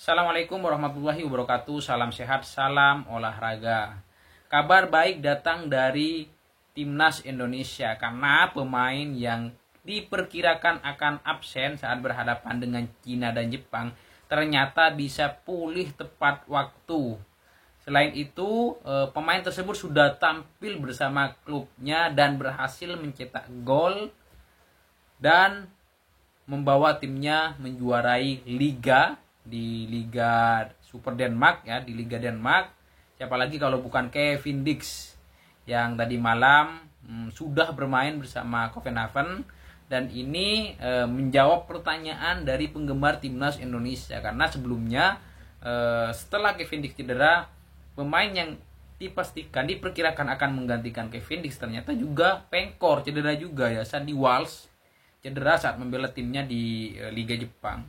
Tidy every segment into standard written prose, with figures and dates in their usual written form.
Assalamualaikum warahmatullahi wabarakatuh. Salam sehat, salam olahraga. Kabar baik datang dari Timnas Indonesia karena pemain yang diperkirakan akan absen saat berhadapan dengan Cina dan Jepang ternyata bisa pulih tepat waktu. Selain itu, pemain tersebut sudah tampil bersama klubnya dan berhasil mencetak gol dan membawa timnya menjuarai Liga Super Denmark ya, di Liga Denmark. Siapa lagi kalau bukan Kevin Dix yang tadi malam sudah bermain bersama Copenhagen dan ini menjawab pertanyaan dari penggemar Timnas Indonesia karena sebelumnya setelah Kevin Dix cedera, pemain yang diperkirakan akan menggantikan Kevin Dix ternyata juga pengkor, cedera juga ya. Sandy Walsh cedera saat membela timnya di Liga Jepang.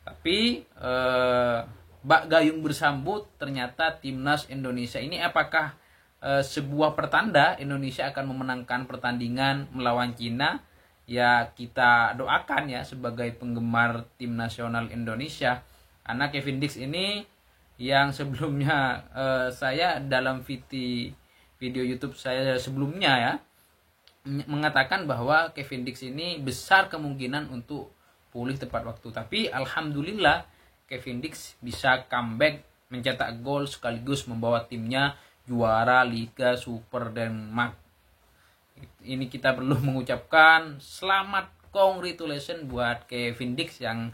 Tapi bak gayung bersambut, ternyata Timnas Indonesia ini apakah sebuah pertanda Indonesia akan memenangkan pertandingan melawan Cina? Ya kita doakan ya sebagai penggemar tim nasional Indonesia. Karena Kevin Dix ini yang sebelumnya saya dalam video YouTube saya sebelumnya ya mengatakan bahwa Kevin Dix ini besar kemungkinan untuk pulih tepat waktu. Tapi alhamdulillah Kevin Dix bisa comeback, mencetak gol sekaligus membawa timnya juara Liga Super Denmark. Ini kita perlu mengucapkan selamat, congratulations buat Kevin Dix yang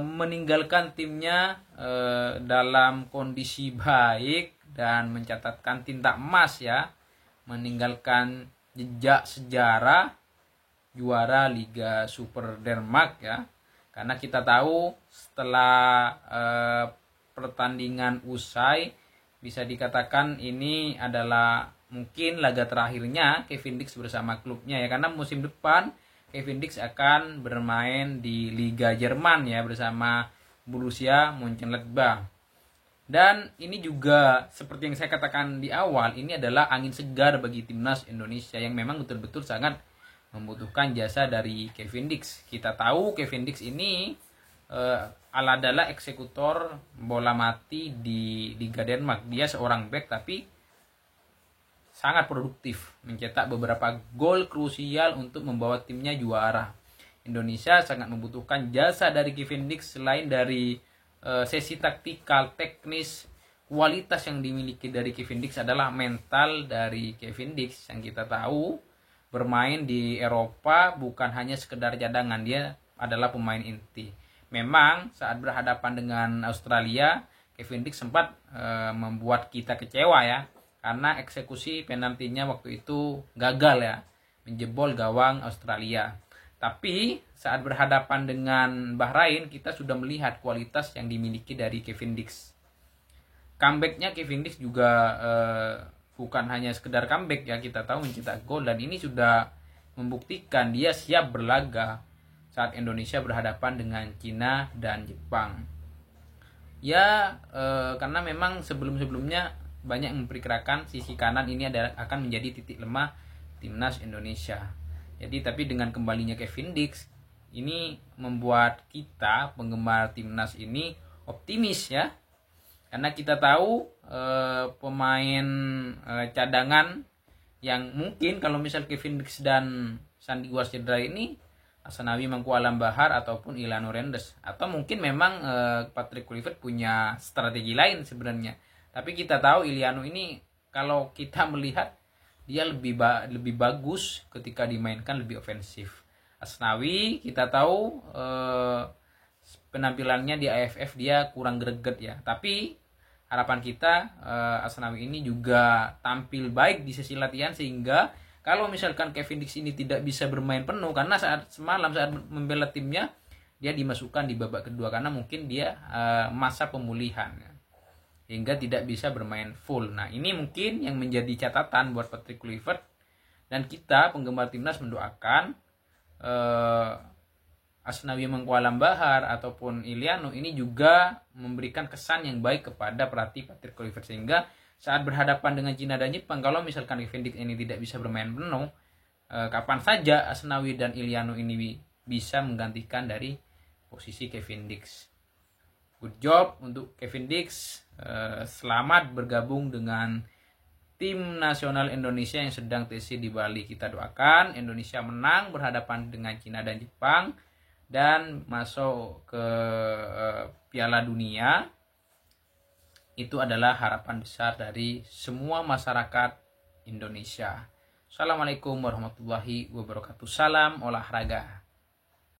meninggalkan timnya dalam kondisi baik dan mencatatkan tinta emas ya, meninggalkan jejak sejarah juara Liga Super Denmark ya. Karena kita tahu setelah pertandingan usai bisa dikatakan ini adalah mungkin laga terakhirnya Kevin Dix bersama klubnya ya, karena musim depan Kevin Dix akan bermain di Liga Jerman ya bersama Borussia Mönchengladbach. Dan ini juga seperti yang saya katakan di awal, ini adalah angin segar bagi Timnas Indonesia yang memang betul-betul sangat membutuhkan jasa dari Kevin Dix. Kita tahu Kevin Dix ini adalah eksekutor bola mati di Liga Denmark. Dia seorang back tapi sangat produktif, mencetak beberapa gol krusial untuk membawa timnya juara. Indonesia sangat membutuhkan jasa dari Kevin Dix selain dari sesi taktikal, teknis, kualitas yang dimiliki dari Kevin Dix adalah mental dari Kevin Dix yang kita tahu bermain di Eropa bukan hanya sekedar cadangan, dia adalah pemain inti. Memang saat berhadapan dengan Australia, Kevin Dix sempat membuat kita kecewa ya, karena eksekusi penaltinya waktu itu gagal ya, menjebol gawang Australia. Tapi saat berhadapan dengan Bahrain, kita sudah melihat kualitas yang dimiliki dari Kevin Dix. Comebacknya Kevin Dix juga bukan hanya sekedar comeback ya, kita tahu mencetak gol dan ini sudah membuktikan dia siap berlaga saat Indonesia berhadapan dengan Cina dan Jepang. Ya karena memang sebelum-sebelumnya banyak memperkirakan sisi kanan ini akan menjadi titik lemah Timnas Indonesia. Jadi tapi dengan kembalinya Kevin Dix ini membuat kita penggemar Timnas ini optimis ya. Karena kita tahu pemain cadangan yang mungkin kalau misal Kevin Dix dan Sandy Walsh cedera ini Asnawi Mangkualam Bahar ataupun Ilhano Rendes, atau mungkin memang Patrick Kluivert punya strategi lain sebenarnya. Tapi kita tahu Ilhano ini kalau kita melihat dia lebih bagus ketika dimainkan lebih ofensif. Asnawi kita tahu penampilannya di AFF dia kurang greget ya. Tapi harapan kita Asnawi ini juga tampil baik di sesi latihan sehingga kalau misalkan Kevin Dix ini tidak bisa bermain penuh karena saat membela timnya dia dimasukkan di babak kedua karena mungkin dia masa pemulihan hingga tidak bisa bermain full. Nah ini mungkin yang menjadi catatan buat Patrick Kluivert dan kita penggemar timnas mendoakan Asnawi Mangkualam Bahar ataupun Ilhano ini juga memberikan kesan yang baik kepada pelatih Patrick Kluivert sehingga saat berhadapan dengan Cina dan Jepang kalau misalkan Kevin Dix ini tidak bisa bermain penuh, kapan saja Asnawi dan Ilhano ini bisa menggantikan dari posisi Kevin Dix. good job untuk Kevin Dix. Selamat bergabung dengan tim nasional Indonesia yang sedang TC di Bali. Kita doakan Indonesia menang berhadapan dengan Cina dan Jepang dan masuk ke Piala Dunia. Itu adalah harapan besar dari semua masyarakat Indonesia. Assalamualaikum warahmatullahi wabarakatuh. Salam olahraga.